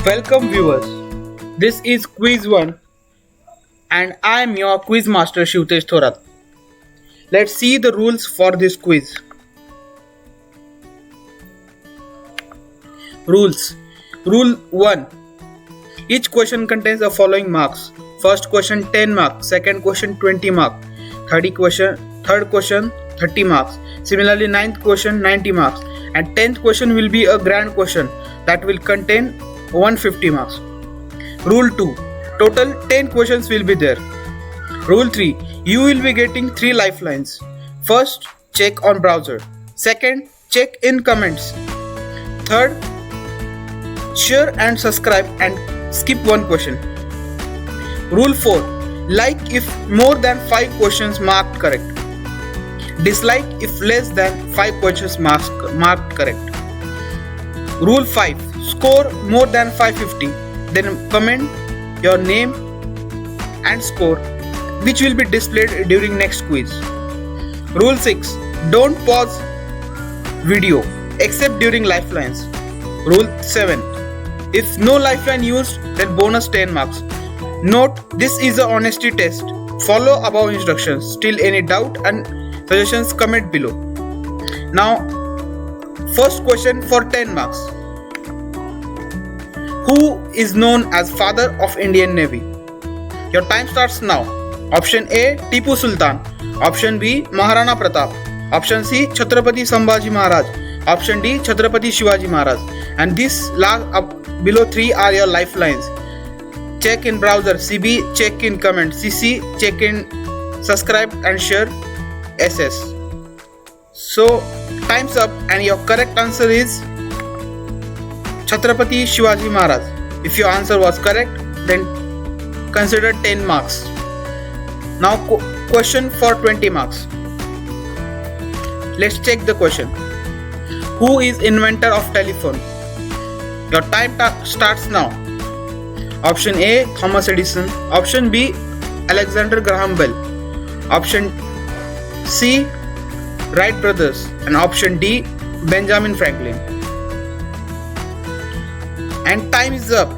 Welcome viewers. This is quiz 1 and I am your quiz master Shivtesh Thorat. Let's see the rules for this quiz. Rules. Rule 1. Each question contains the following marks. First question 10 marks, second question 20 marks, third question 30 marks. Similarly, ninth question 90 marks and 10th question will be a grand question that will contain 150 marks. Rule 2. Total 10 questions will be there. Rule 3. You will be getting 3 lifelines. First, check on browser. Second, check in comments. Third, share and subscribe and skip one question. Rule 4. Like if more than 5 questions marked correct. Dislike if less than 5 questions marked correct. Rule 5. Score more than 550. Then comment your name and score, which will be displayed during next quiz. Rule 6. Don't pause video except during lifelines. Rule 7. If no lifeline used, then bonus 10 marks. Note, this is a honesty test. Follow above instructions. Still any doubt and suggestions, comment below. Now, first question for 10 marks. Who is known as father of Indian Navy? Your time starts now. Option A, Tipu Sultan. Option B, Maharana Pratap. Option C, Chhatrapati Sambhaji Maharaj. Option D, Chhatrapati Shivaji Maharaj. And this below 3 are your lifelines. Check in browser CB, check in comment CC, check in subscribe and share SS. So time's up and your correct answer is Chhatrapati Shivaji Maharaj. If your answer was correct, then consider 10 marks. Now question for 20 marks. Let's check the question. Who is inventor of telephone? Your time starts now. Option A, Thomas Edison. Option B, Alexander Graham Bell. Option C, Wright brothers. And option D, Benjamin Franklin. And time is up.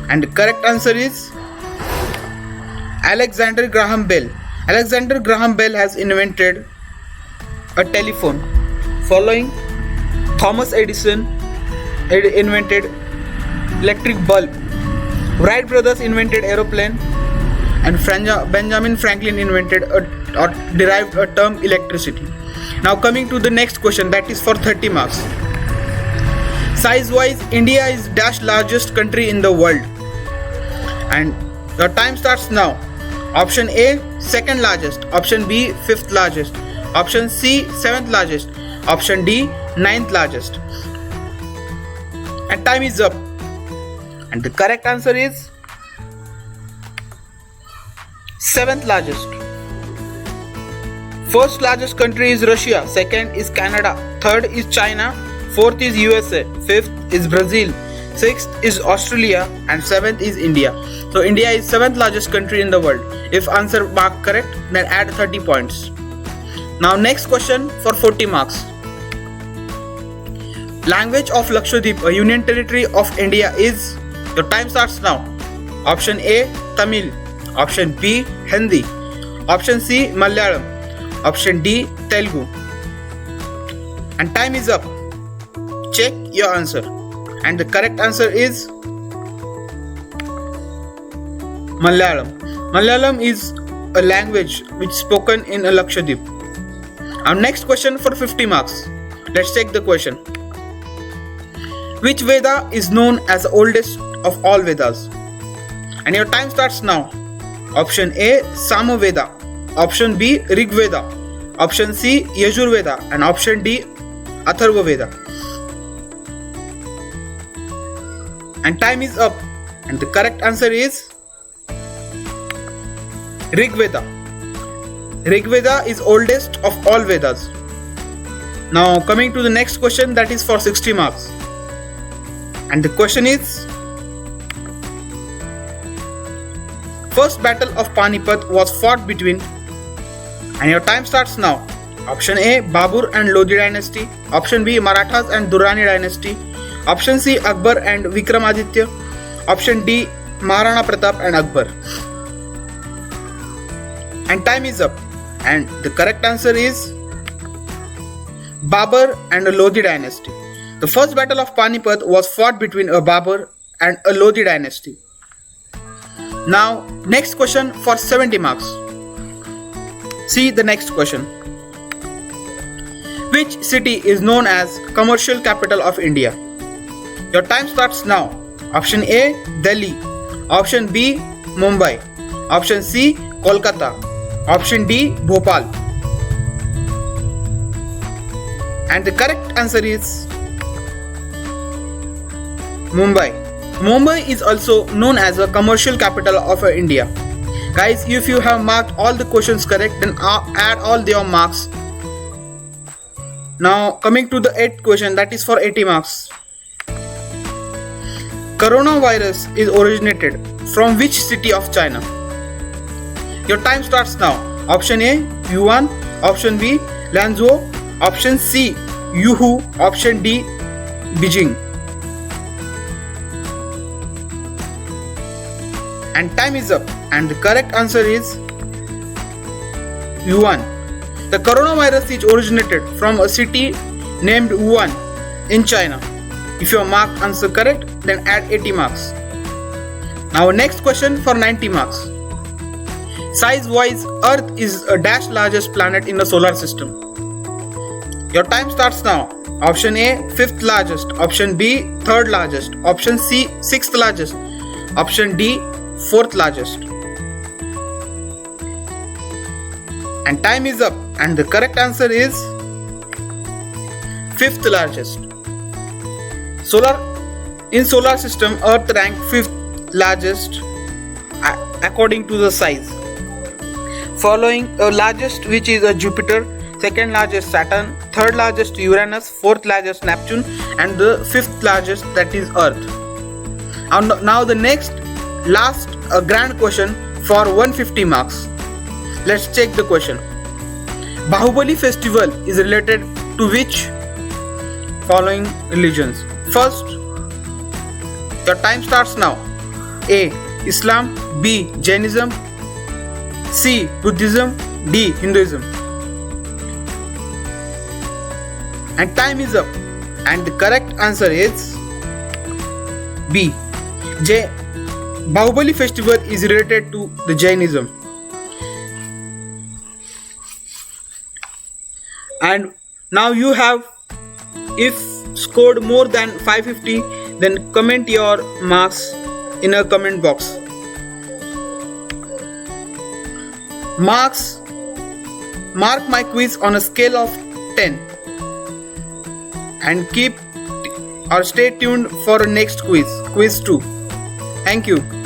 And the correct answer is Alexander Graham Bell. Alexander Graham Bell has invented a telephone. Following, Thomas Edison invented electric bulb. Wright brothers invented aeroplane, and Benjamin Franklin invented or derived a term electricity. Now coming to the next question, that is for 30 marks. Size wise, India is dash largest country in the world. And your time starts now. Option A, second largest. Option B, fifth largest. Option C, seventh largest. Option D, ninth largest. And time is up. And the correct answer is seventh largest. First largest country is Russia. Second is Canada. Third is China. Fourth is USA. Fifth is Brazil. Sixth is Australia. And seventh is India. So India is seventh largest country in the world. If answer marked correct, then add 30 points. Now next question for 40 marks. Language of Lakshadweep, a union territory of India, is. Your time starts now. Option A, Tamil. Option B, Hindi. Option C, Malayalam. Option D, Telugu. And time is up. Check your answer. And the correct answer is Malayalam. Malayalam is a language which is spoken in Lakshadweep. Our next question for 50 marks. Let's check the question. Which Veda is known as the oldest of all Vedas? And your time starts now. Option A, Samaveda. Option B, Rig Veda. Option C, Yajur Veda. And option D, Atharva Veda. And time is up. And the correct answer is Rig Veda. Rig Veda is oldest of all Vedas. Now coming to the next question, that is for 60 marks. And the question is, first battle of Panipat was fought between, and your time starts now. Option A, Babur and Lodi dynasty. Option B, Marathas and Durrani dynasty. Option C, Akbar and Vikramaditya. Option D, Maharana Pratap and Akbar. And time is up. And the correct answer is Babur and a Lodi dynasty. The first battle of Panipat was fought between a Babur and a Lodi dynasty. Now, next question for 70 marks. See the next question. Which city is known as commercial capital of India? Your time starts now. Option A, Delhi. Option B, Mumbai. Option C, Kolkata. Option D, Bhopal. And the correct answer is Mumbai. Mumbai is also known as a commercial capital of India. Guys, if you have marked all the questions correct, then add all your marks. Now coming to the 8th question, that is for 80 marks. Coronavirus is originated from which city of China? Your time starts now. Option A, Yuan. Option B, Lanzhou. Option C, Yuhu. Option D, Beijing. And time is up. And the correct answer is Yuan. The coronavirus is originated from a city named Wuhan in China. If your marked answer correct, then add 80 marks. Now next question for 90 marks. Size wise, Earth is a dash largest planet in the solar system. Your time starts now. Option A, 5th largest. Option B, 3rd largest. Option C, 6th largest. Option D, 4th largest. And time is up. And the correct answer is 5th largest. In solar system, Earth ranked 5th largest according to the size. Following largest, which is Jupiter, 2nd largest Saturn, 3rd largest Uranus, 4th largest Neptune, and the 5th largest, that is Earth. Now the last grand question for 150 marks. Let's check the question. Bahubali festival is related to which following religions? First, your time starts now. A, Islam. B, Jainism. C, Buddhism. D, Hinduism. And time is up. And the correct answer is B. Bahubali festival is related to the Jainism. And now you have, if scored more than 550, then comment your marks in a comment box. Mark my quiz on a scale of 10 and stay tuned for a next quiz 2. Thank you.